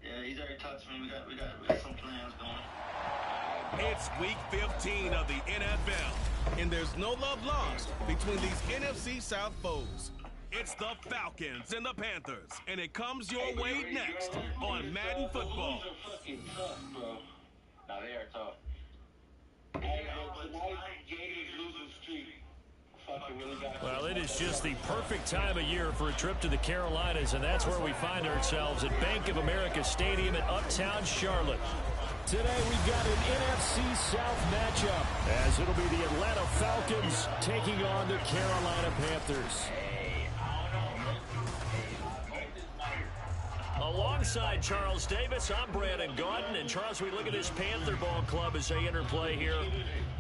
Yeah, he's already talked to me. We got some plans going. It's week 15 of the NFL, and there's no love lost between these NFC South foes. It's the Falcons and the Panthers, and it comes your way next on Madden Football. Fucking tough, bro. Now they are tough. Hey, tonight, Gators losing streak. Well, it is just the perfect time of year for a trip to the Carolinas, and that's where we find ourselves at Bank of America Stadium in Uptown Charlotte. Today we've got an NFC South matchup, as it'll be the Atlanta Falcons taking on the Carolina Panthers. Alongside Charles Davis, I'm Brandon Gaudin. And Charles, we look at this Panther ball club as they enter play here.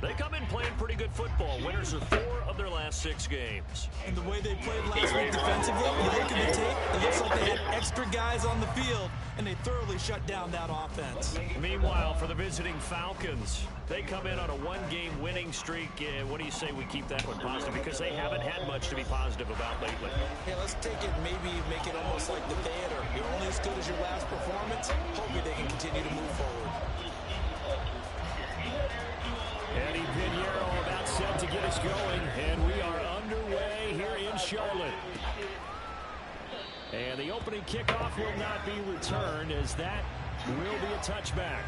They come in playing pretty good football. Winners of 4 of their last 6 games. And the way they played last week defensively, you look at the tape, it looks like they had extra guys on the field, and they thoroughly shut down that offense. Meanwhile, for the visiting Falcons, they come in on a 1-game winning streak. What do you say we keep that one positive? Because they haven't had much to be positive about lately. Yeah, let's take it, maybe make it almost like the theater. You're only as good as your last performance. Hopefully they can continue to move forward. Eddie Pinheiro about set to get us going, and we are underway here in Charlotte. And the opening kickoff will not be returned, as that will be a touchback.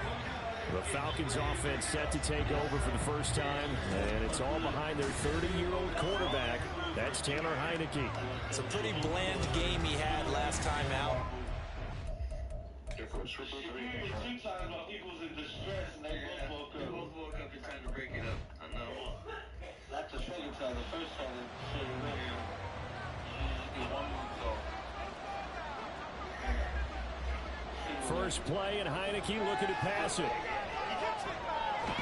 The Falcons offense set to take over for the first time, and it's all behind their 30-year-old quarterback. That's Taylor Heineke. It's a pretty bland game he had last time out. Two times while people was in distress and they both woke up in time to break it up. I know. That's the second time. The first time it should have been one move. First play, and Heineke looking to pass it.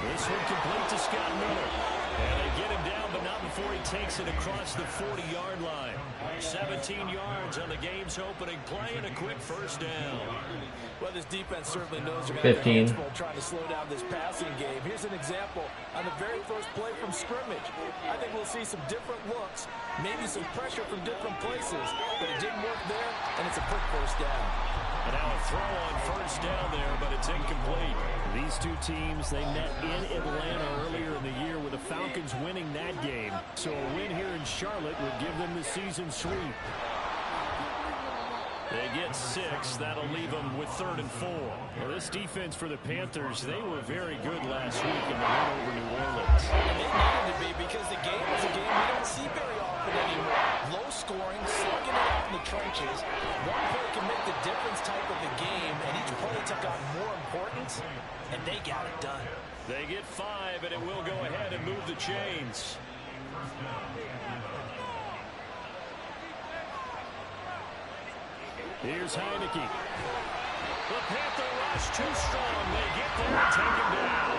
This one complete to Scott Miller. And they get him down, but not before he takes it across the 40-yard line. 17 yards on the game's opening play and a quick first down. Well, this defense certainly knows they're going to have their hands full trying to slow down this passing game. Here's an example on the very first play from scrimmage. I think we'll see some different looks, maybe some pressure from different places, but it didn't work there, and it's a quick first down. And now a throw on first down there, but it's incomplete. These two teams, they met in Atlanta earlier in the year with the Falcons winning that game. So a win here in Charlotte would give them the season sweep. They get 6. That'll leave them with 3rd and 4. Well, this defense for the Panthers, they were very good last week in the win over New Orleans. And they needed to be, because the game is a game we don't see very often anymore. Low scoring, slugging it out in the trenches. One play can make the difference type of the game, and each play took on more importance, and they got it done. They get 5, and it will go ahead and move the chains. Here's Heineke. The Panther rush too strong. They get there and take him down.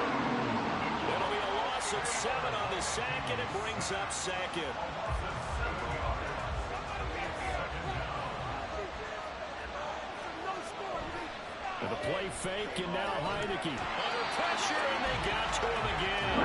It'll be a loss of 7 on the sack, and it brings up 2nd. The play fake, and now Heineke. Under pressure, and they got to him again.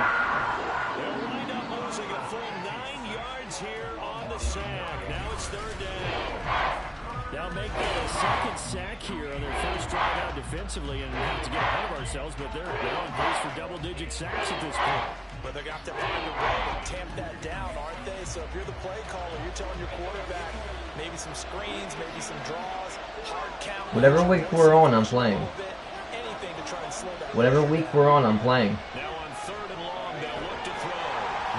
They'll wind up losing a full 9 yards here on the sack. Now it's 3rd down. Now make that a 2nd sack here on their first drive out defensively, and we have to get ahead of ourselves, but they're on pace for double-digit sacks at this point. But they're going to have to find a way to tamp that down, aren't they? So if you're the play caller, you're telling your quarterback maybe some screens, maybe some draws, hard count. Whatever week we're on, I'm playing. Anything to try and slow that. Whatever week we're on, I'm playing. Now on 3rd and long, they'll look to throw.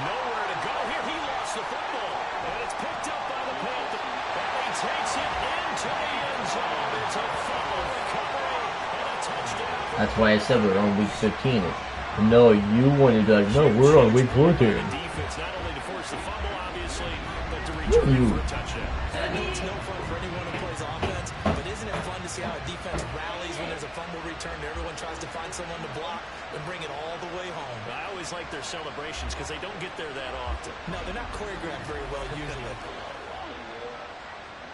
Nowhere to go here. He lost the football, and it's picked up by the Panther. And he takes it into the end zone. It's a fumble recovery and a touchdown. That's why I said we're on week 15. No, you wanted to, no, we're on week 14. Defense not only to force the fumble, obviously, but to return it for a touchdown. And I know it's no fun for anyone who plays offense, but isn't it fun to see how a defense rallies when there's a fumble return? Everyone tries to find someone to block and bring it all the way home. I always like their celebrations because they don't get there that often. No, they're not choreographed very well usually.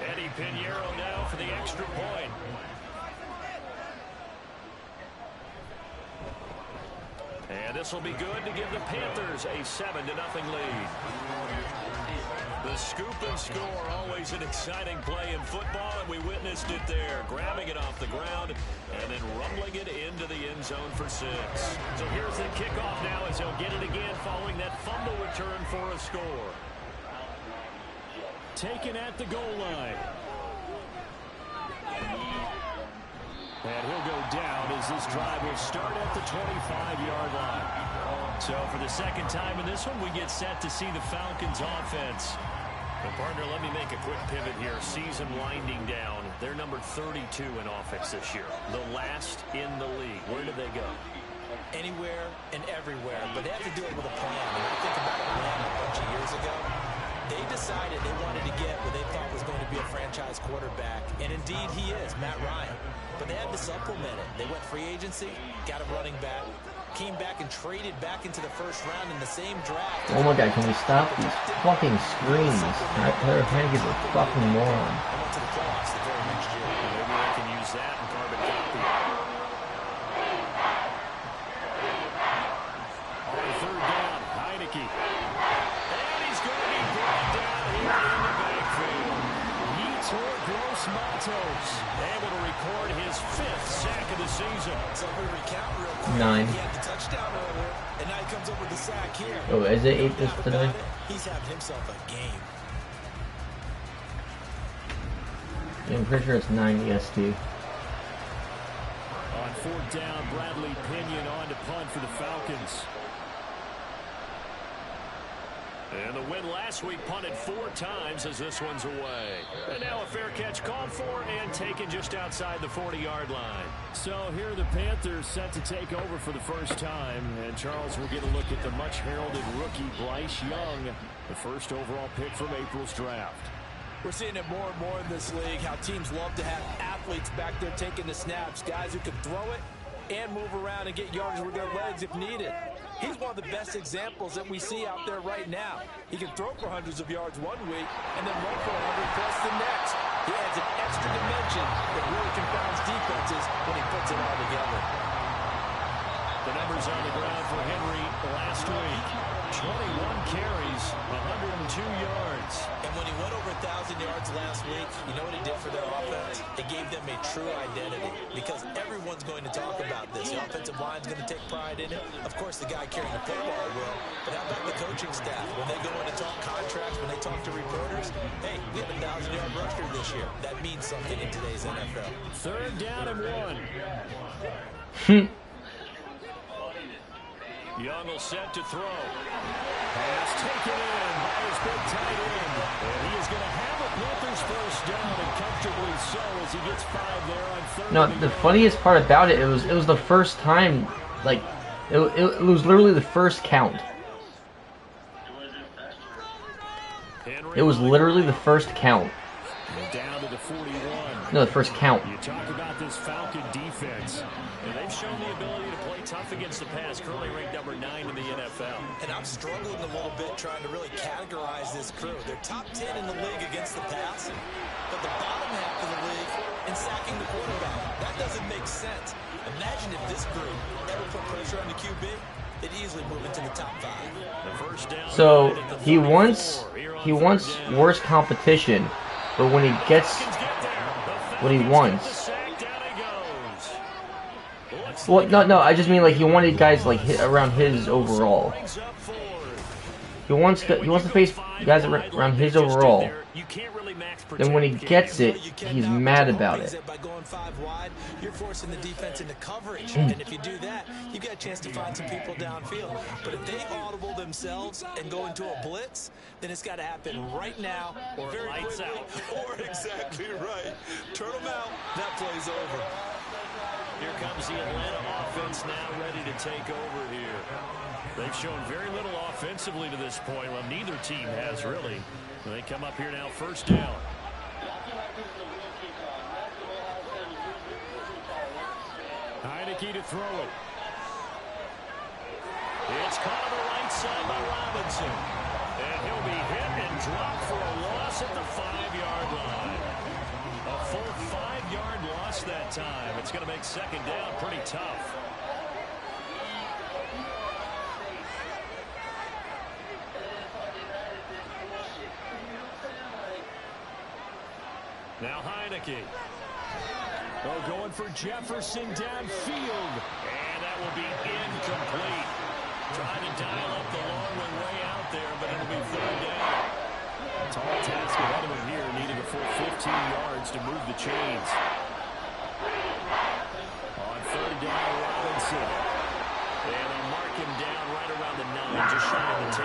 Eddie Pinheiro now for the extra point. And this will be good to give the Panthers a 7-0 lead. The The scoop and score, always an exciting play in football, and we witnessed it there, grabbing it off the ground and then rumbling it into the end zone for 6. So here's the kickoff now as he'll get it again following that fumble return for a score. Taken at the goal line. And he'll go down as this drive will start at the 25-yard line. So for the second time in this one, we get set to see the Falcons offense. And partner, let me make a quick pivot here. Season winding down. They're number 32 in offense this year. The last in the league. Where do they go? Anywhere and everywhere. But they have to do it with a plan. When you think about a plan a bunch of years ago, they decided they wanted to get what they thought was going to be a franchise quarterback. And indeed he is, Matt Ryan. But they had to supplement it. They went free agency, got a running back, came back and traded back into the first round in the same draft. Oh my god, can we stop these fucking screens? They're Hank's a fucking moron. I went to the playoffs the very next year. Maybe they can use that in carbon copy. On third down, Heineke. And he's going to be brought down here in the backfield. Yetur Gross-Matos able to record his 5th sack of the season. So we recount real quick. 9. He had the touchdown earlier, and now he comes up with the sack here. Oh, is it 8 this today? He's having himself a game. Yeah, I'm pretty sure it's 9 EST. On fourth down, Bradley Pinion on to punt for the Falcons. And the win last week punted 4 times as this one's away. And now a fair catch called for and taken just outside the 40-yard line. So here are the Panthers set to take over for the first time. And Charles will get a look at the much-heralded rookie Bryce Young, the first overall pick from April's draft. We're seeing it more and more in this league, how teams love to have athletes back there taking the snaps, guys who can throw it and move around and get yards with their legs if needed. He's one of the best examples that we see out there right now. He can throw for hundreds of yards one week and then run for 100 plus the next. He adds an extra dimension that really confounds defenses when he puts it all together. The numbers on the ground for Henry last week. 21 carries, 102 yards. And when he went over 1,000 yards last week, you know what it did for their offense? It gave them a true identity because everyone's going to talk about this. The offensive line's going to take pride in it. Of course, the guy carrying the football will. But how about the coaching staff? When they go in to talk contracts, when they talk to reporters, hey, we have a 1,000-yard rusher this year. That means something in today's NFL. Third down and 1. Young will set to throw. Pass taken in by his big tight end. And he is going to have a Panthers first down, and comfortably so as he gets 5 there on third. No, the funniest part about it was the first time, like, it was literally the first count. It was literally the first count. Down to the 41. No, the first count. You talk about this Falcon defense, and they've shown the ability to play tough against the pass, currently ranked number 9 in the NFL. And I'm struggling a little bit trying to really categorize this crew. They're top 10 in the league against the pass, but the bottom half of the league in sacking the quarterback. That doesn't make sense. Imagine if this group ever put pressure on the QB, they'd easily move into the top 5. The first down So he wants worse competition, but when he gets what he wants. Well, no, I just mean like he wanted guys like around his overall. He wants to face guys around his overall. Then when he gets it, he's mad about it. By going 5 wide, you're forcing the defense into coverage, and if you do that, you got a chance to find some people downfield. But if they audible themselves and go into a blitz, then it's got to happen right now, or very lights out, or exactly right. Turn them out. That play's over. Here comes the Atlanta offense now ready to take over here. They've shown very little offensively to this point. Well, neither team has really. They come up here now, first down. Heineke to throw it. It's caught on the right side by Robinson. And he'll be hit and dropped for a loss at the 5-yard line. A full 5-yard loss that time. It's going to make second down pretty tough. Now Heineke. Oh, going for Jefferson downfield. And that will be incomplete. Trying to dial up the long one way out there, but it'll be third down. Tall task ahead of him here, needing a full 15 yards to move the chains. On third down, Robinson. And they'll mark him down right around the 9, just shy of the 10.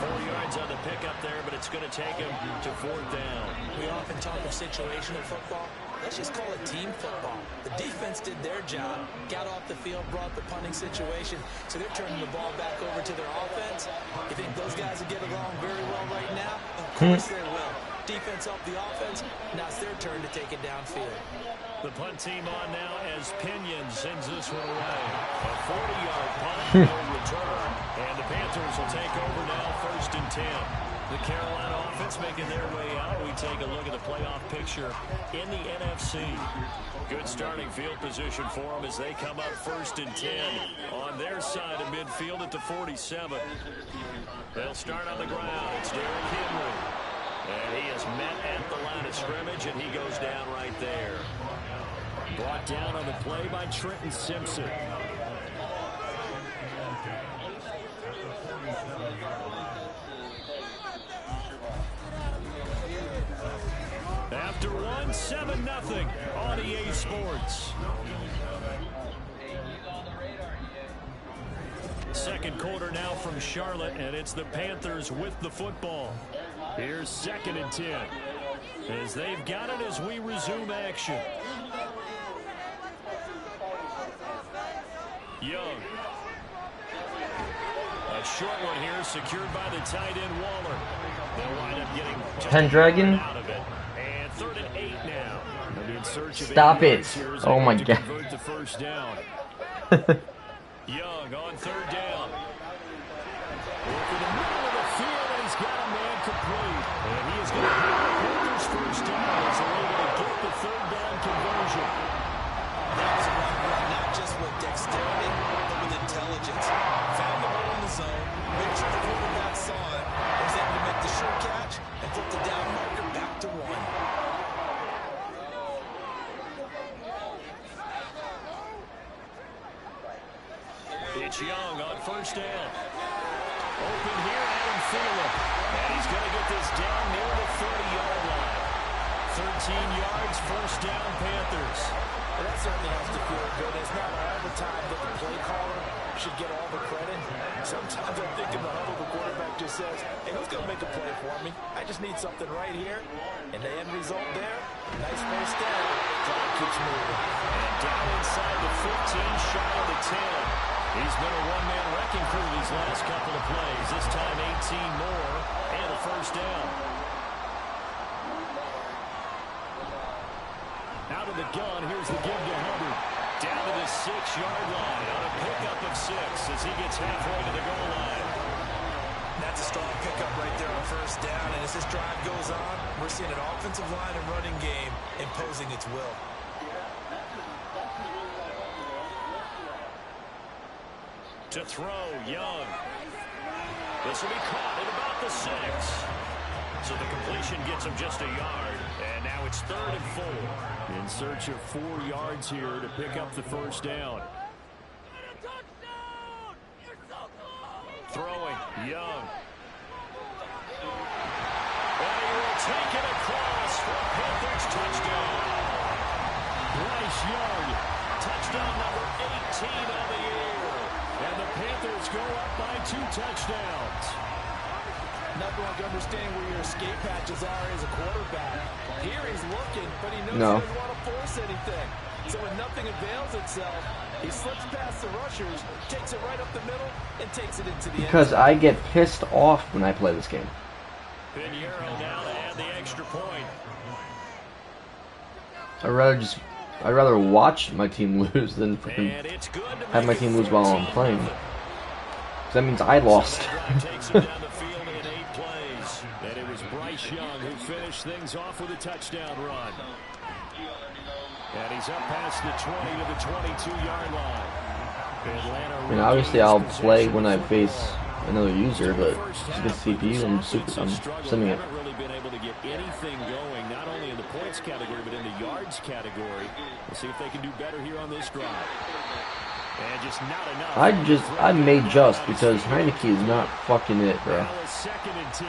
4 yards on the pickup there, but it's going to take him to fourth down. We often talk of situational football. Let's just call it team football. The defense did their job, got off the field, brought the punting situation, so they're turning the ball back over to their offense. You think those guys will get along very well right now? Of course they will. Defense helped the offense. Now it's their turn to take it downfield. The punt team on now as Pinion sends this one away. A 40-yard punt, no return, and the Panthers will take over now, 1st and 10. The Carolina offense making their way out. We take a look at the playoff picture in the NFC. Good starting field position for them as they come up 1st and 10 on their side of midfield at the 47. They'll start on the ground. It's Derrick Henry. And he is met at the line of scrimmage, and he goes down right there. Brought down on the play by Trenton Simpson. After 1, 7-0 on EA Sports. Second quarter now from Charlotte, and it's the Panthers with the football. Here's 2nd and 10 as they've got it as we resume action. Young. A short one here secured by the tight end Waller. They'll wind up getting Pendragon. out of it. And 3rd and 8 now. In search of Stop it. Oh my God. convert the first down. Young on 3rd down. Working the middle of the field, and he's got a man complete. And he is going to have the Panthers first down as they're able to get the 3rd down conversion. That was a run, not just with dexterity, but with intelligence. Found the ball in the zone, made sure the quarterback saw it, was able to make the sure catch, and put the down marker back to 1. It's Young on 1st down. Open here, Adam Thielen. And he's going to get this down near the 40-yard line. 13 yards, 1st down, Panthers. Well, that certainly has to feel good. It's not all the time that the play caller should get all the credit. Sometimes I think in the huddle, the quarterback just says, hey, who's going to make a play for me? I just need something right here. And the end result there, nice first down. Clock keeps moving. And down inside the 15, shy of the 10. He's been a one-man wrecking crew these last couple of plays. This time 18 more and a first down. Out of the gun, here's the give to Hubbard. Down to the 6-yard line on a pickup of 6 as he gets halfway to the goal line. That's a strong pickup right there on 1st down. And as this drive goes on, we're seeing an offensive line and running game imposing its will. To throw, Young. This will be caught at about the 6. So the completion gets him just a yard. And now it's 3rd and 4. In search of 4 yards here to pick up the first down. Throwing, Young. And he will take it across for a Panthers touchdown. Bryce Young, touchdown number 18 on the year. And the Panthers go up by 2 touchdowns. Nothing like understanding where your escape patches are as a quarterback. Here he's looking, but he knows he doesn't want to force anything. So when nothing avails itself, he slips past the rushers, takes it right up the middle, and takes it into the end. Because I get pissed off when I play this game. Pinheiro now to add the extra point. I'd rather watch my team lose than freaking have my team lose while I'm playing. 'Cause that means I lost. Takes him down the field in 8 plays. And it was Bryce Young who finished things off with a touchdown run. And he's up past the 20 to the 22-yard line. I mean, obviously I'll play when I face another user, but it's a good CPU. I'm sending it. Haven't really been able to get anything going, not only in the points category, but in the yards category. We'll see if they can do better here on this drive. And just not enough. I made just because Heineke is not fucking it, bro. Now a 2nd and 10.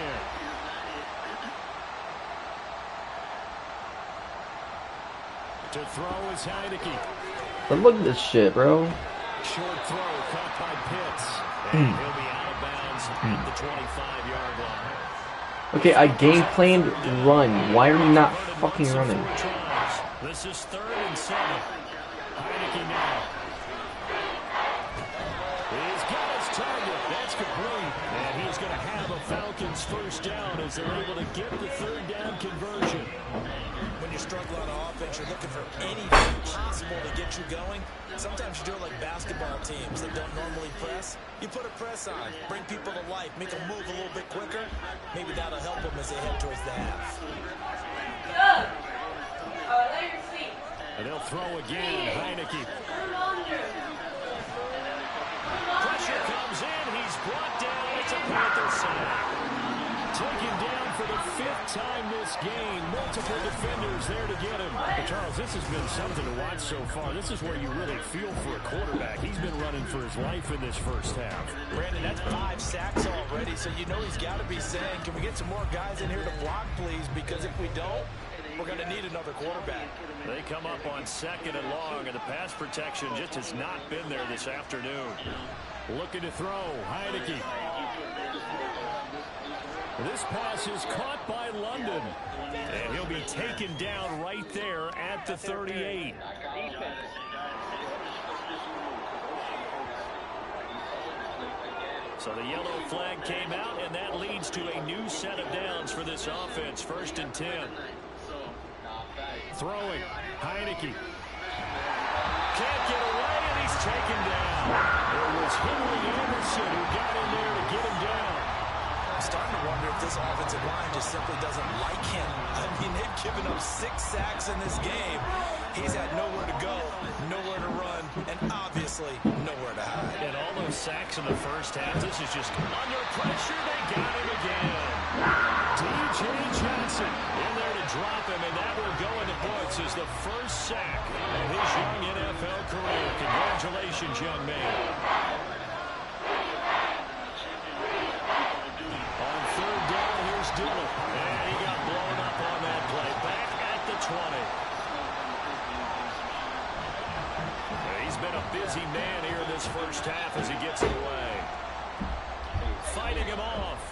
To throw is Heineke. But look at this shit, bro. Short throw caught by Pitts. And he'll be out of bounds at the 25-yard line. Okay, I game planned run. Why are you not fucking running? This is 3rd and 7. Heineke now. He's got his target. That's complete. And he's going to have a Falcons first down as they're able to get the 3rd down conversion. When you struggle on offense, you're looking for anything possible to get you going. Sometimes you do it like basketball teams that don't normally press. You put a press on, bring people to life, make them move a little bit quicker. Maybe that'll help them as they head towards the half. And they'll throw again. Heineke. Pressure comes in. He's brought down. It's a Panther sack. Taken down for the 5th time this game. Multiple defenders there to get him. But Charles, this has been something to watch so far. This is where you really feel for a quarterback. He's been running for his life in this first half. Brandon, that's 5 sacks already, so you know he's got to be saying, can we get some more guys in here to block, please? Because if we don't, we're going to need another quarterback. They come up on 2nd and long, and the pass protection just has not been there this afternoon. Looking to throw. Heineke. This pass is caught by London. And he'll be taken down right there at the 38. So the yellow flag came out, and that leads to a new set of downs for this offense. 1st and 10. Throwing. Heineke. Can't get away, and he's taken down. It was Henry Anderson who got in there to get him down. I'm starting to wonder if this offensive line just simply doesn't like him. I mean, they've given up 6 sacks in this game. He's had nowhere to go, nowhere to run, and obviously nowhere to hide. And all those sacks in the first half, this is just under pressure. They got him again. D.J. Johnson in there to drop him, and that will go in the books as the first sack of his young NFL career. Congratulations, young man. On 3rd down, here's Dillon. And he got blown up on that play. Back at the 20. He's been a busy man here in this first half as he gets it away. Fighting him off.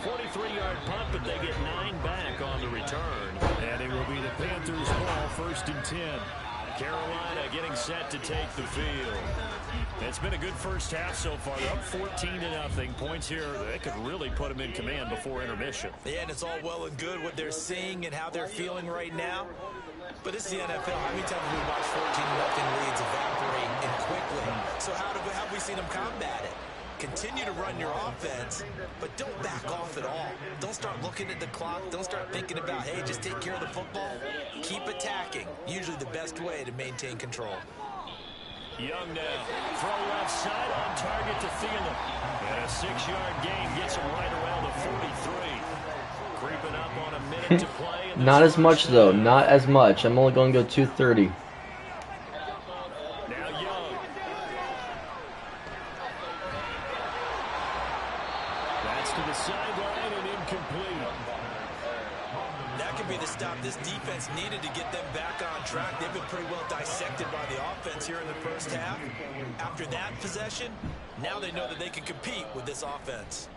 43-yard punt, but they get 9 back on the return. And it will be the Panthers' ball, 1st and 10. Carolina getting set to take the field. It's been a good first half so far. They're up 14-0. Points here, they could really put them in command before intermission. Yeah, and it's all well and good what they're seeing and how they're feeling right now. But it's the NFL. How many times have we watched 14-0 leads evaporate and quickly? So how have we seen them combat it? Continue to run your offense, but don't back off at all. Don't start looking at the clock. Don't start thinking about, hey, just take care of the football. Keep attacking. Usually the best way to maintain control. Young now. Throw left side on target to Thielen. And a 6-yard gain gets him right around the 43. Creeping up on a minute to play. Not as much, though. Not as much. I'm only going to go 230. Now Young. That's to the sideline and incomplete. That could be the stop this defense needed to get them back on track. They've been pretty well dissected by the offense here in the first half. After that possession, now they know that they can compete with this offense.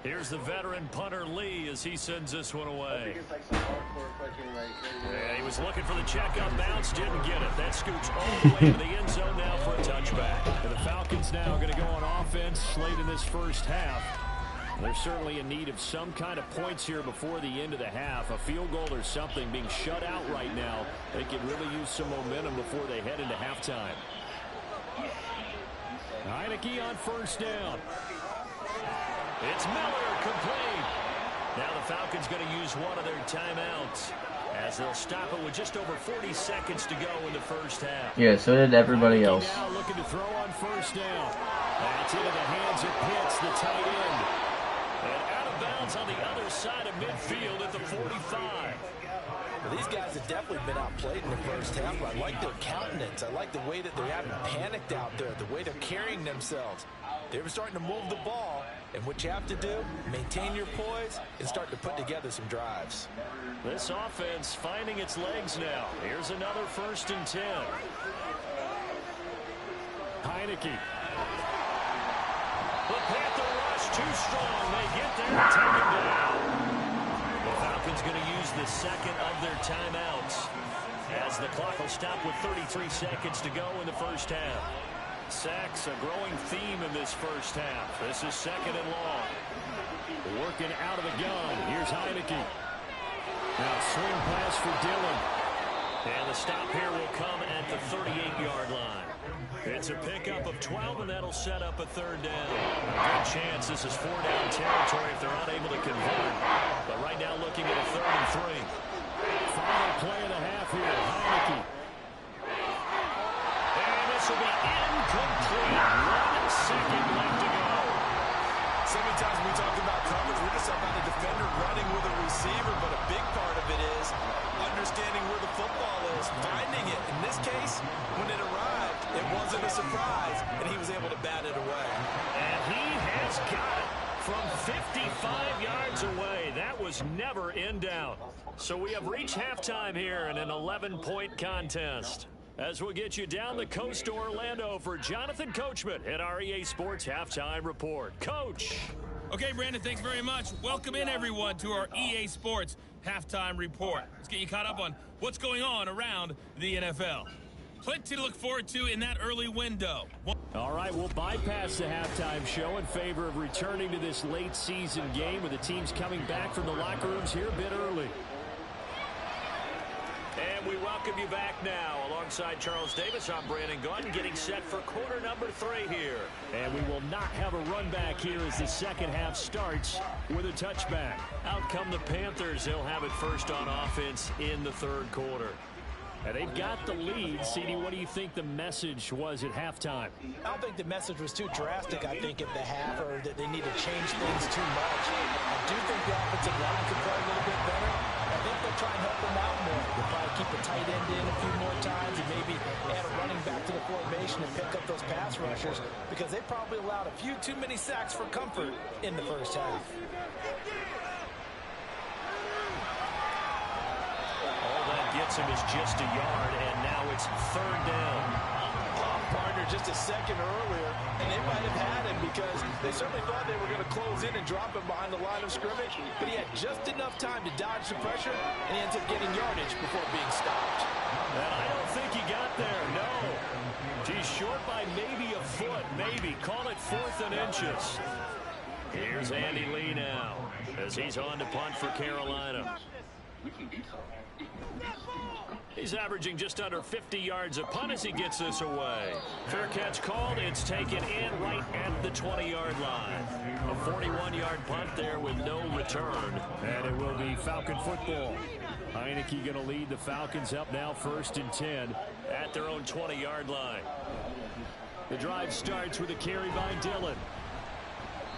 Here's the veteran punter Lee as he sends this one away. Yeah, he was looking for the checkup bounce, didn't get it. That scoots all the way to the end zone now for a touchback. And the Falcons now are going to go on offense late in this first half. They're certainly in need of some kind of points here before the end of the half. A field goal or something. Being shut out right now, they could really use some momentum before they head into halftime. Heineke on 1st down. It's Miller, complete. Now the Falcons going to use one of their timeouts as they'll stop it with just over 40 seconds to go in the first half. Yeah, so did everybody else. Now looking to throw on 1st down. That's into the hands of Pitts, the tight end. And out of bounds on the other side of midfield at the 45. Well, these guys have definitely been outplayed in the first half. I like their countenance. I like the way that they haven't panicked out there, the way they're carrying themselves. They were starting to move the ball, and what you have to do, maintain your poise and start to put together some drives. This offense finding its legs now. Here's another 1st and 10. Heineke. The Panther rush too strong. They get there and take him down. The Falcons going to use the second of their timeouts as the clock will stop with 33 seconds to go in the first half. Sacks, a growing theme in this first half. This is 2nd and long. Working out of the gun. Here's Heineke. Now swing pass for Dillon. And the stop here will come at the 38-yard line. It's a pickup of 12, and that'll set up a 3rd down. A good chance this is 4-down territory if they're unable to convert. But right now looking at a 3rd and 3. Final play of the half here. Heineke. And this will be incomplete. 1 second left to go. So many times we talk about coverage, we're just talking about a defender running with a receiver, but a big part of it is understanding where the football is, finding it. In this case, when it arrived, it wasn't a surprise, and he was able to bat it away. And he has got it from 55 yards away. That was never in doubt. So we have reached halftime here in an 11-point contest. As we'll get you down the coast to Orlando for Jonathan Coachman at our EA Sports Halftime Report. Coach. Okay, Brandon, thanks very much. Welcome in, everyone, to our EA Sports Halftime Report. Let's get you caught up on what's going on around the NFL. Plenty to look forward to in that early window. All right, we'll bypass the halftime show in favor of returning to this late season game with the teams coming back from the locker rooms here a bit early. And we welcome you back now. Alongside Charles Davis, I'm Brandon Gaudin, getting set for quarter number 3 here. And we will not have a run back here as the second half starts with a touchback. Out come the Panthers. They'll have it first on offense in the 3rd quarter. And they've got the lead. CD, what do you think the message was at halftime? I don't think the message was too drastic, I think, at the half, or that they need to change things too much. I do think the offensive line could play a little bit better. I think they'll try and help them out more. They'll probably keep a tight end in a few more times and maybe add a running back to the formation and pick up those pass rushers, because they probably allowed a few too many sacks for comfort in the first half. Gets him is just a yard, and now it's 3rd down. Partner just a second earlier, and they might have had him because they certainly thought they were going to close in and drop him behind the line of scrimmage, but he had just enough time to dodge the pressure, and he ends up getting yardage before being stopped. And I don't think he got there, no. He's short by maybe a foot, maybe. Call it 4th and inches. Here's Andy Lee now as he's on to punt for Carolina. He's averaging just under 50 yards a punt as he gets this away. Fair catch called. It's taken in right at the 20-yard line. A 41-yard punt there with no return. And it will be Falcon football. Heineke going to lead the Falcons up now 1st and 10 at their own 20-yard line. The drive starts with a carry by Dillon.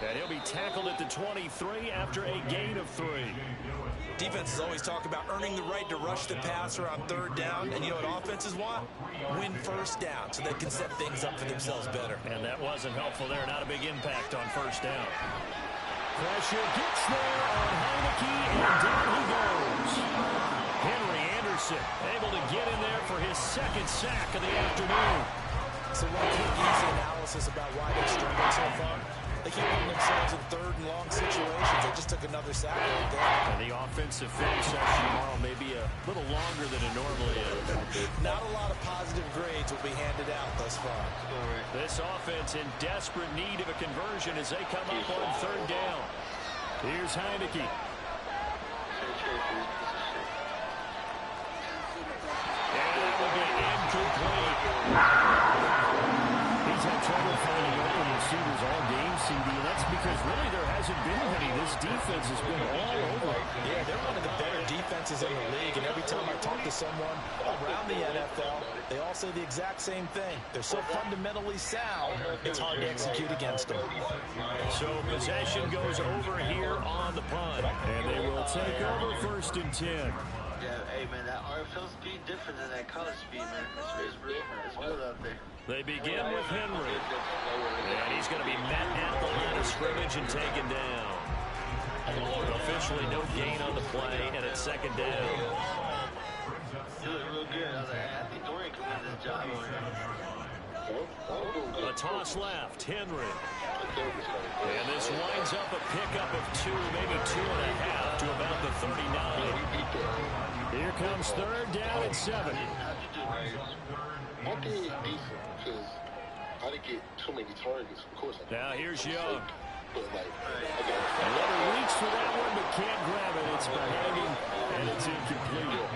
And he'll be tackled at the 23 after a gain of 3. Defenses always talk about earning the right to rush the passer on 3rd down, and you know what offenses want? Win 1st down so they can set things up for themselves better. And that wasn't helpful there. Not a big impact on 1st down. Pressure gets there on Heineke, and down he goes. Henry Anderson able to get in there for his 2nd sack of the afternoon. So one quick easy analysis about why they struggled so far. They keep putting themselves in 3rd and long situations. They just took another sack right there. And the offensive film session tomorrow may be a little longer than it normally is. Not a lot of positive grades will be handed out thus far. This offense in desperate need of a conversion as they come up on 3rd down. Here's Heineke. And that will be incomplete. He's had trouble finding openings receivers all game, CD. That's because really there hasn't been many. This defense has been all over. Yeah, they're one of the better defenses in the league, and every time I talk to someone around the NFL, they all say the exact same thing. They're so fundamentally sound, it's hard to execute against them. So possession goes over here on the punt, and they will take over 1st and 10. Yeah, hey man, that RFL speed different than that college speed, man. It's real out there. They begin with Henry, and he's going to be met at the line of scrimmage and taken down. Officially no gain on the play, and it's 2nd down. You look real good. I was like, I think Dorian could win this job over here. A toss left, Henry. And this winds up a pickup of 2, maybe 2.5 to about the 39. Here comes 3rd down and 7. I did decent because I didn't get too many targets. Of course, now here's Young. But like, Another reach for that one, but can't grab it. It's behind him, and it's incomplete.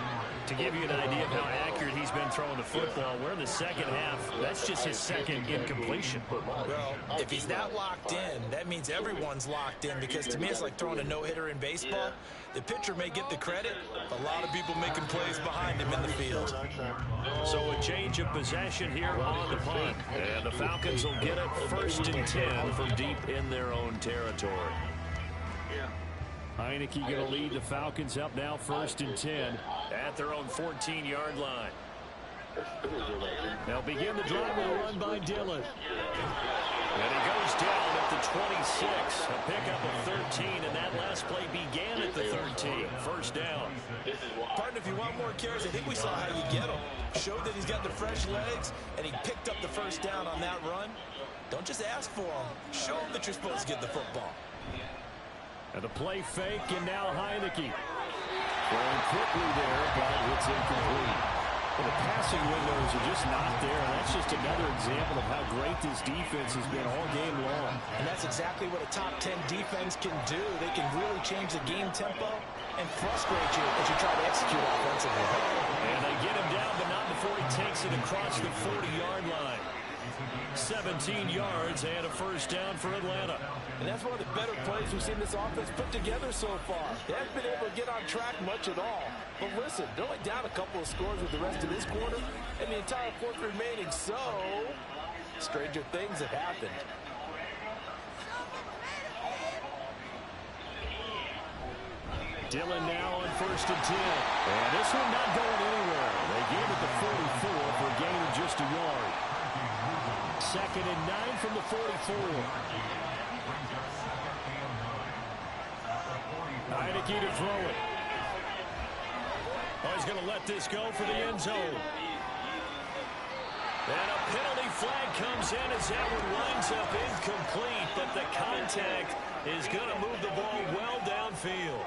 To give you an idea of how accurate he's been throwing the football, we're in the 2nd half. That's just his 2nd incompletion. Well, if he's that locked in, that means everyone's locked in, because to me it's like throwing a no-hitter in baseball. The pitcher may get the credit, a lot of people making plays behind him in the field. So a change of possession here on the punt, and the Falcons will get it 1st and 10 from deep in their own territory. Heineke going to lead the Falcons up now 1st and 10 at their own 14-yard line. They'll begin the drive with a run by Dillon. And he goes down at the 26. A pickup of 13, and that last play began at the 13. 1st down. Partner, if you want more carries, I think we saw how you get him. Showed that he's got the fresh legs, and he picked up the 1st down on that run. Don't just ask for him. Show him that you're supposed to get the football. And the play fake, and now Heineke. Going quickly there, but it's incomplete. Well, the passing windows are just not there. And that's just another example of how great this defense has been all game long. And that's exactly what a top 10 defense can do. They can really change the game tempo and frustrate you as you try to execute offensively. And they get him down, but not before he takes it across the 40-yard line. 17 yards and a 1st down for Atlanta. And that's one of the better plays we've seen this offense put together so far. They haven't been able to get on track much at all. But listen, they're only down a couple of scores with the rest of this quarter and the entire 4th remaining. So, stranger things have happened. Dillon now on 1st and 10. And this one not going anywhere. They gave it the 44 for a gain of just a yard. 2nd and 9 from the 44. Heineke to throw it. Oh, he's going to let this go for the end zone. And a penalty flag comes in as that one winds up incomplete, but the contact is going to move the ball well downfield.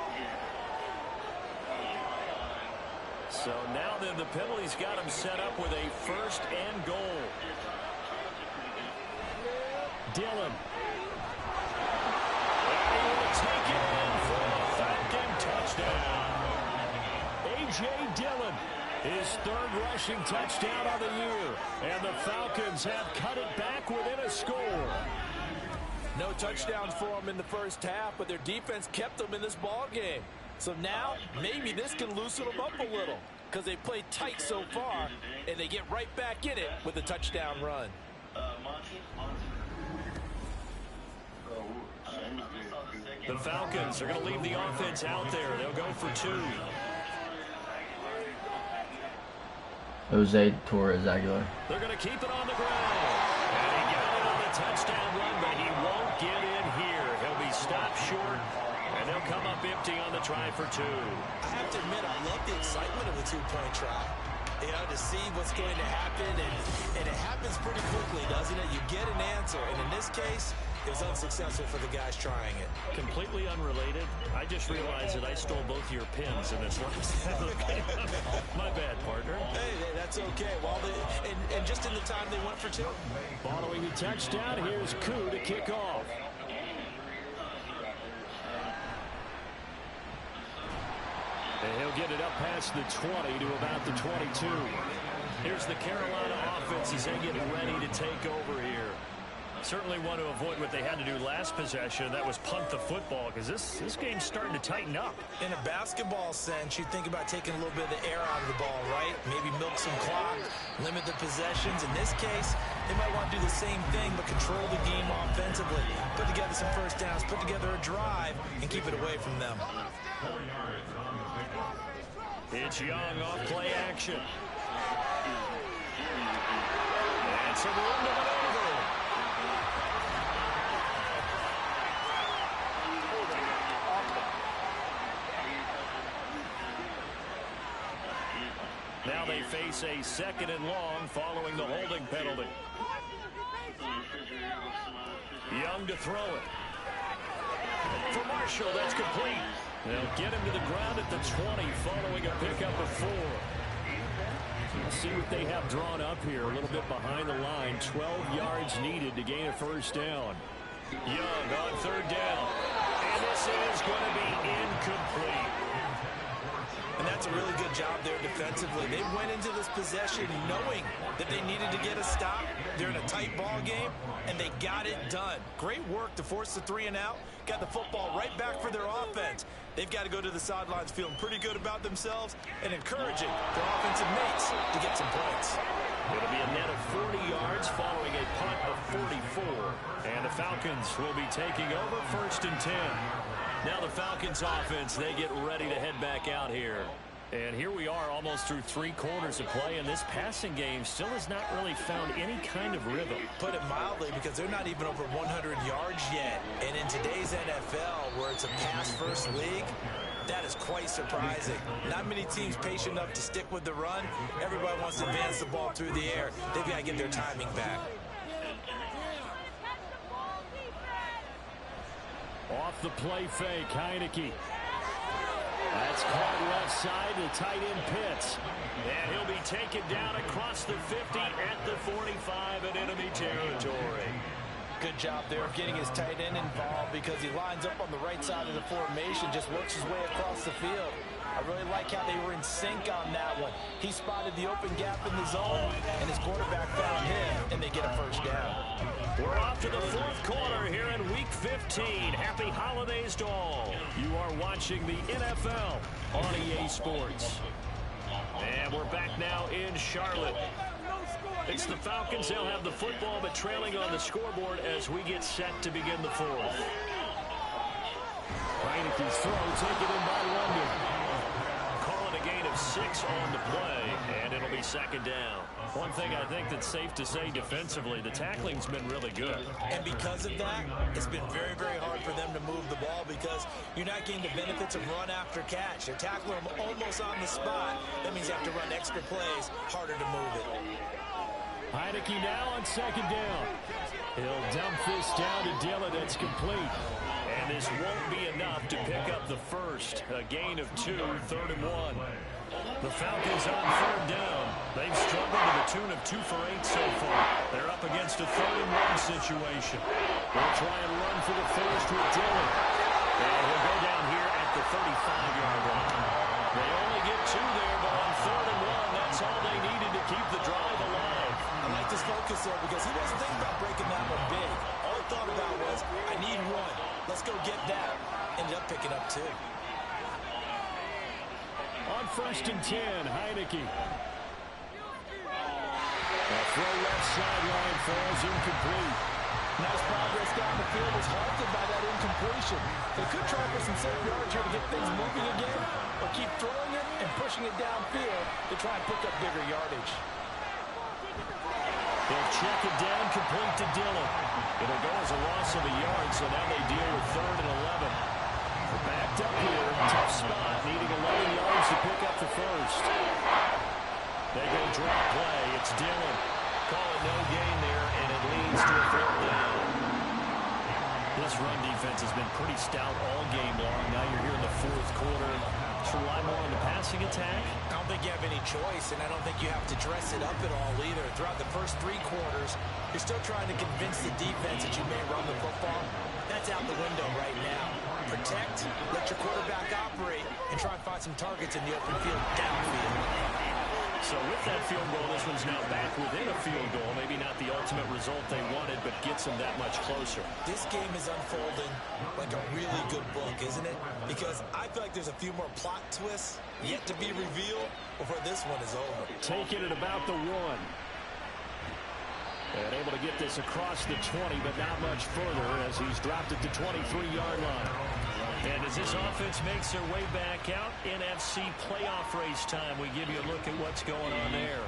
So now then the penalty's got him set up with a 1st and goal. Dillon. And he will take it in for a Falcon touchdown. A.J. Dillon, his 3rd rushing touchdown of the year. And the Falcons have cut it back within a score. No touchdowns for them in the 1st half, but their defense kept them in this ball game. So now maybe this can loosen them up a little, because they played tight so far, and they get right back in it with a touchdown run. The Falcons are going to leave the offense out there. They'll go for 2. Jose Torres Aguilar. They're going to keep it on the ground. And he got it on the touchdown run, but he won't get in here. He'll be stopped short, and they'll come up empty on the try for 2. I have to admit, I love the excitement of a 2-point try. You know, to see what's going to happen, and it happens pretty quickly, doesn't it? You get an answer, and in this case, it was unsuccessful for the guys trying it. Completely unrelated. I just realized that I stole both your pins in this last. My bad, partner. Hey, that's okay. Well, and just in the time they went for 2. Following the touchdown, here's Koo to kick off. And he'll get it up past the 20 to about the 22. Here's the Carolina offense as they get ready to take over here. Certainly want to avoid what they had to do last possession. That was punt the football, because this game's starting to tighten up. In a basketball sense, you think about taking a little bit of the air out of the ball, right? Maybe milk some clock, limit the possessions. In this case, they might want to do the same thing, but control the game offensively. Put together some first downs, put together a drive, and keep it away from them. It's Young off play action. And so we're into it over. Now they face a 2nd and long following the holding penalty. Young to throw it. For Marshall, that's complete. They'll get him to the ground at the 20 following a pickup of 4. Let's see what they have drawn up here. A little bit behind the line. 12 yards needed to gain a first down. Young on 3rd down. And this is going to be incomplete. And that's a really good job there defensively. They went into this possession knowing that they needed to get a stop. They're in a tight ball game, and they got it done. Great work to force the 3 and out. Got the football right back for their offense. They've got to go to the sidelines feeling pretty good about themselves and encouraging their offensive mates to get some points. It'll be a net of 40 yards following a punt of 44. And the Falcons will be taking over 1st and 10. Now the Falcons offense, they get ready to head back out here. And here we are almost through 3 quarters of play, and this passing game still has not really found any kind of rhythm. Put it mildly, because they're not even over 100 yards yet. And in today's NFL, where it's a pass-first league, that is quite surprising. Not many teams patient enough to stick with the run. Everybody wants to advance the ball through the air. They've got to get their timing back. Off the play fake, Heineke. That's caught left side to tight end Pitts. And he'll be taken down across the 50 at the 45 in enemy territory. Good job there of getting his tight end involved, because he lines up on the right side of the formation, just works his way across the field. I really like how they were in sync on that one. He spotted the open gap in the zone, and his quarterback found him, and they get a first down. We're off to the 4th quarter here in Week 15. Happy holidays to all. You are watching the NFL on EA Sports. And we're back now in Charlotte. It's the Falcons. They'll have the football, but trailing on the scoreboard as we get set to begin the 4th. Heineke's throw taken in by London. Calling a gain of 6 on the play, and it'll be 2nd down. One thing I think that's safe to say defensively, the tackling's been really good. And because of that, it's been very, very hard for them to move the ball, because you're not getting the benefits of run after catch. They're tackling them almost on the spot. That means you have to run extra plays, harder to move it. Heineke now on 2nd down. He'll dump this down to Dillon. It's complete. And this won't be enough to pick up the first. A gain of 2, 3rd and 1. The Falcons on 3rd down. They've struggled to the tune of 2 for 8 so far. They're up against a 3rd and 1 situation. They'll try and run for the first with Dillon. And he'll go down here at the 35-yard line. They only get 2 there, but on 3rd and 1, that's all they needed to keep the drive alive. I like this focus there, because he wasn't thinking about breaking that one big. All he thought about was, I need 1. Let's go get that. Ended up picking up 2. On 1st and 10, Heineke. A throw left sideline falls incomplete. Nice progress down the field was halted by that incompletion. They could try for some safe yards here to get things moving again, or keep throwing it and pushing it downfield to try and pick up bigger yardage. They'll check it down, complete to Dillon. It'll go as a loss of a yard, so now they deal with 3rd and 11. They're backed up here, tough spot, needing 11 yards to pick up the first. They go drop play, it's Dillon. Call it no gain there, and it leads to a 4th down. This run defense has been pretty stout all game long. Now you're here in the 4th quarter. To rely more on the passing attack? I don't think you have any choice, and I don't think you have to dress it up at all either. Throughout the first 3 quarters, you're still trying to convince the defense that you may run the football. That's out the window right now. Protect, let your quarterback operate, and try and find some targets in the open field downfield. So with that field goal, this one's now back within a field goal. Maybe not the ultimate result they wanted, but gets them that much closer. This game is unfolding like a really good book, isn't it? Because I feel like there's a few more plot twists yet to be revealed before this one is over. Taking it about the 1. And able to get this across the 20, but not much further as he's dropped it to 23-yard line. And as this offense makes their way back out, NFC playoff race time, we give you a look at what's going on there.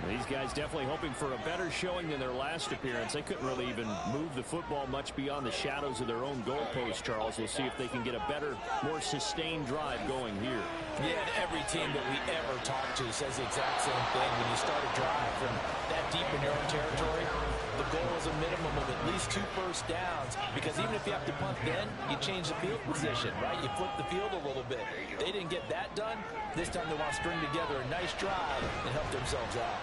These guys definitely hoping for a better showing than their last appearance. They couldn't really even move the football much beyond the shadows of their own goalpost, Charles. We'll see if they can get a better, more sustained drive going here. Yeah, and every team that we ever talk to says the exact same thing. When you start a drive from that deep in your own territory, the goal is a minimum of at least 2 first downs, because even if you have to punt then, you change the field position, right? You flip the field a little bit. They didn't get that done. This time they want to string together a nice drive and help themselves out.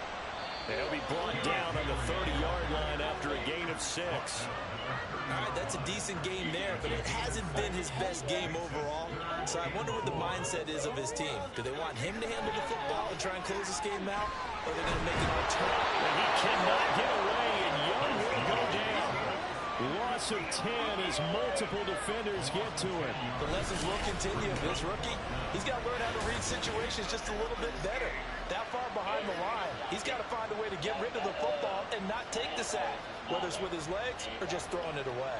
They'll be brought down on the 30-yard line after a gain of 6. All right, that's a decent game there, but it hasn't been his best game overall. So I wonder what the mindset is of his team. Do they want him to handle the football and try and close this game out, or are they going to make an alternative? And he cannot get away, and Young will go down. Loss of 10 as multiple defenders get to him. The lessons will continue. This rookie, he's got to learn how to read situations just a little bit better. That far behind the line, he's got to find a way to get rid of the football and not take the sack, whether it's with his legs or just throwing it away.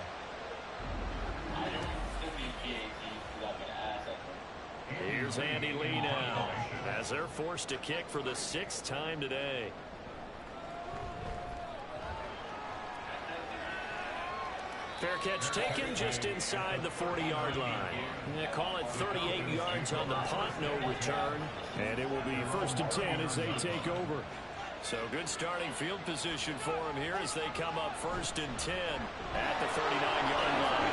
Here's Andy Lee now as they're forced to kick for the 6th time today. Fair catch taken just inside the 40-yard line. They call it 38 yards on the punt, no return. And it will be 1st and 10 as they take over. So good starting field position for him here as they come up 1st and 10 at the 39-yard line.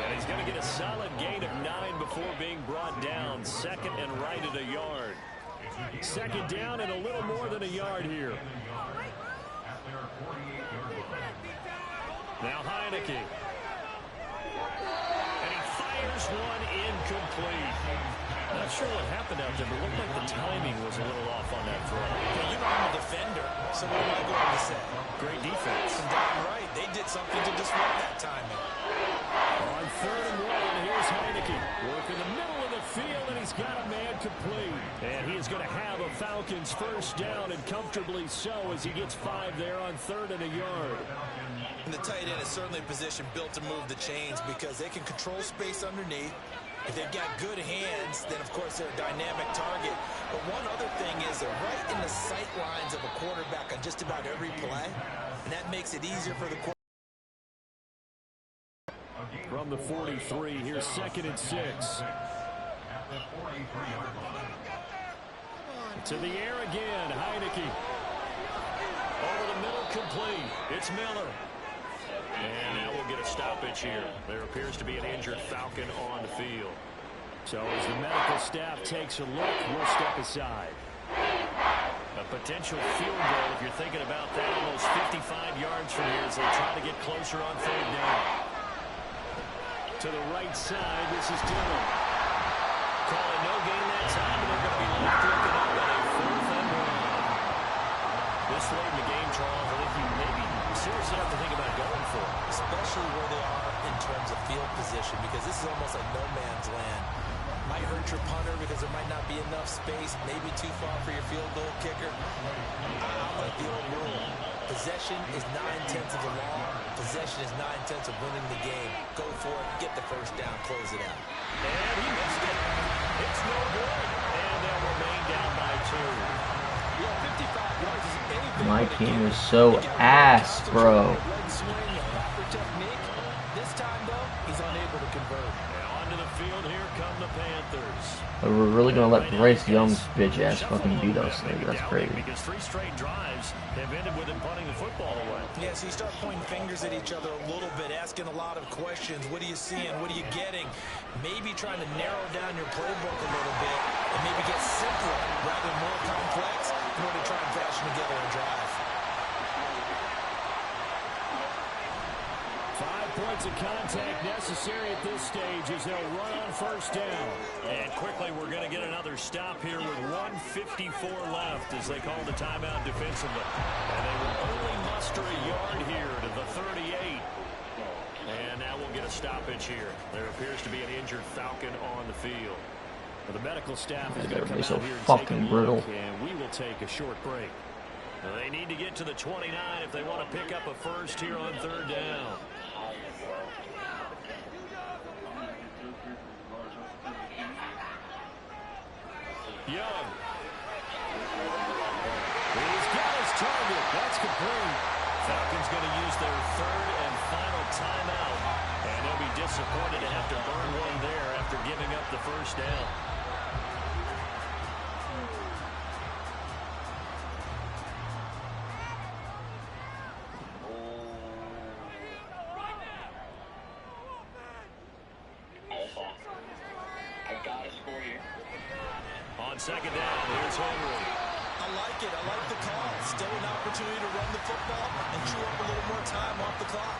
And he's going to get a solid gain of 9 before being brought down. 2nd and right at a yard. 2nd down and a little more than a yard here. Now Heineke. And he fires one incomplete. Not sure what happened out there, but it looked like the timing was a little off on that throw. Yeah, you know I'm a defender, so what am I going to say? Great defense. Damn right. They did something to disrupt that timing. On 3rd and 1, here's Heineke. Work in the middle of the field, and he's got a man complete. And he is going to have a Falcons 1st down, and comfortably so, as he gets 5 there on 3rd and a yard. And the tight end is certainly a position built to move the chains because they can control space underneath. If they've got good hands, then of course they're a dynamic target. But one other thing is they're right in the sight lines of a quarterback on just about every play, and that makes it easier for the quarterback. From the 43, here's 2nd and 6. To the air again, Heineke. Over the middle, complete. It's Miller. And now we'll get a stoppage here. There appears to be an injured Falcon on the field. So as the medical staff takes a look, we'll step aside. A potential field goal, if you're thinking about that, almost 55 yards from here as they try to get closer on 3rd down. To the right side, this is Dillon. Calling no gain that time, and they're going to be left looking up at a 4th and 1. This late in the game, Charles, I think you maybe seriously have to think about going for it. Especially where they are in terms of field position, because this is almost like no man's land. Might hurt your punter because there might not be enough space, maybe too far for your field goal kicker. I like the old rule. Possession is 9/10 of the law. Possession is 9/10 of winning the game. Go for it, get the 1st down, close it out. And he missed it. It's no good. And they'll remain down by 2. Yeah, 55 yards is anything. My team is so ass, bro. This time, though, he's unable to convert. Onto the field, here come the Panthers. We're really gonna let Bryce Young's bitch ass fucking beat us. That's crazy. Because 3 straight drives have ended with him punting the football away. Yeah, so you start pointing fingers at each other a little bit, asking a lot of questions. What are you seeing? What are you getting? Maybe trying to narrow down your playbook a little bit and maybe get simpler rather than more complex in order to try and fashion together a drive. 5-point points of contact necessary at this stage as they'll run on first down. And quickly we're going to get another stop here with 1:54 left as they call the timeout defensively. And they will only muster a yard here to the 38. And now we'll get a stoppage here. There appears to be an injured Falcon on the field. Well, the medical staff is going to come out here and take a look, and we will take a short break. They need to get to the 29 if they want to pick up a first here on third down. Young. He's got his target. That's complete. Falcons going to use their third and final timeout. And they'll be disappointed to have to burn one there after giving up the first down. On second down, here's Henry. I like it. I like the call. Still an opportunity to run the football and chew up a little more time off the clock.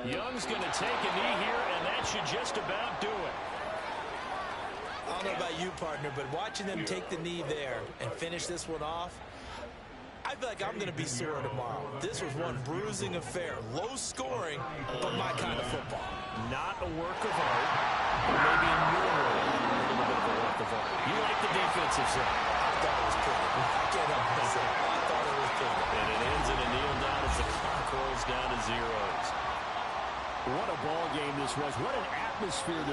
Young's going to take a knee here, and that should just about do it. I don't know about you, partner, but watching them take the knee there and finish this one off, I feel like I'm going to be sore tomorrow. This was one bruising affair. Low scoring, but my kind of football. Not a work of art, but maybe in your world, a little bit of a work of art. You like the defensive side. I thought it was pretty. I can't help myself. I thought it was pretty. And it ends in a kneel down as the clock rolls down to zeros. What a ball game this was. What an atmosphere this